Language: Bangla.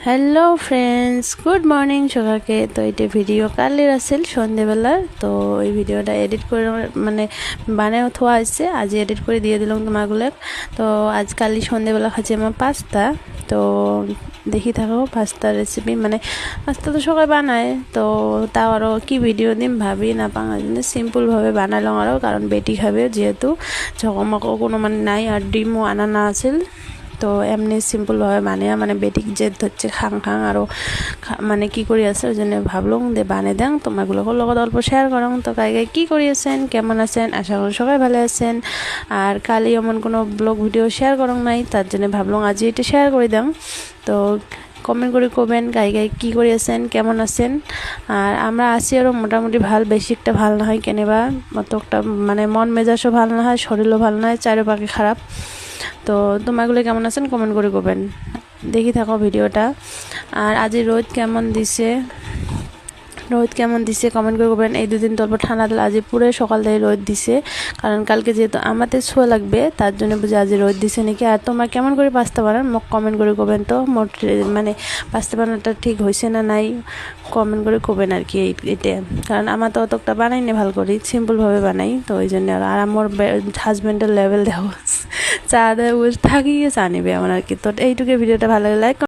হ্যালো ফ্রেন্ডস, গুড মর্নিং সকালকে। তো এটা ভিডিও কালের আসছিল সন্ধ্যেবেলার। তো এই ভিডিওটা এডিট করে মানে বানায় থোয়া হয়েছে, আজ এডিট করে দিয়ে দিলাম তোমাগুলো। তো আজ কালি সন্ধ্যেবেলা খাচ্ছি আমার পাস্তা। তো দেখি থাকো পাস্তা রেসিপি, মানে পাস্তা তো সবাই বানায়, তো তাও আরও কি ভিডিও দিম ভাবি না পাঙার জন্য সিম্পলভাবে বানালাম আরও, কারণ বেটি খাবে যেহেতু ঝকমাকো কোনো মানে নাই, আর ডিমও আনা না আছিল। তো এমনি সিম্পলভাবে মানে বেটিক যে হচ্ছে খাং আরও মানে কি করি আছে, ওই জন্য ভাবলাম যে বানিয়ে দেন তোমাগুলোকে লগত অল্প শেয়ার করং। তো কাই কী করি আছেন, কেমন আছেন, আশা করি সবাই ভালো আছেন। আর কালি এমন কোনো ব্লগ ভিডিও শেয়ার করং নাই, তার জন্য ভাবলাম আজ এটা শেয়ার করে দাম। তো কমেন্ট করে কবেন গাই কী করে আছেন, কেমন আছেন। আর আমরা আছি আরও মোটামুটি ভাল, বেশি একটা ভাল না হয় কেনেবা, অত একটা মানে মন মেজাজও ভাল না হয়, শরীরও ভাল না হয়, চারিপাশে খারাপ। তো তোমাগুলো কেমন আছেন কমেন্ট করে করবেন, দেখি থাকো ভিডিওটা। আর আজ রোদ কেমন দিছে কমেন্ট করে করবেন। এই দুদিন তো অল্প ঠান্ডা দিল, আজ পুরো সকাল থেকে রোদ দিছে, কারণ কালকে যেহেতু আমাদের ছোঁয়া লাগবে তার জন্য বুঝে আজ রোদ দিছে নাকি। আর তোমরা কেমন করে পাস্তা বানান মোক কমেন্ট করে করবেন। তো মোট মানে পাস্তা বানানোটা ঠিক হয়েছে না নাই কমেন্ট করে করবেন আর কি। এটা কারণ আমার তো অতটা বানাই না, ভালো করি সিম্পলভাবে বানাই, তো ওই জন্য। আর আমার হাজব্যান্ডের লেভেল দেখো, চা দেয় বসে থাকিয়ে চা নেবে আমার আর কি। তো এইটুকু ভিডিওটা ভালো লাগে লাইক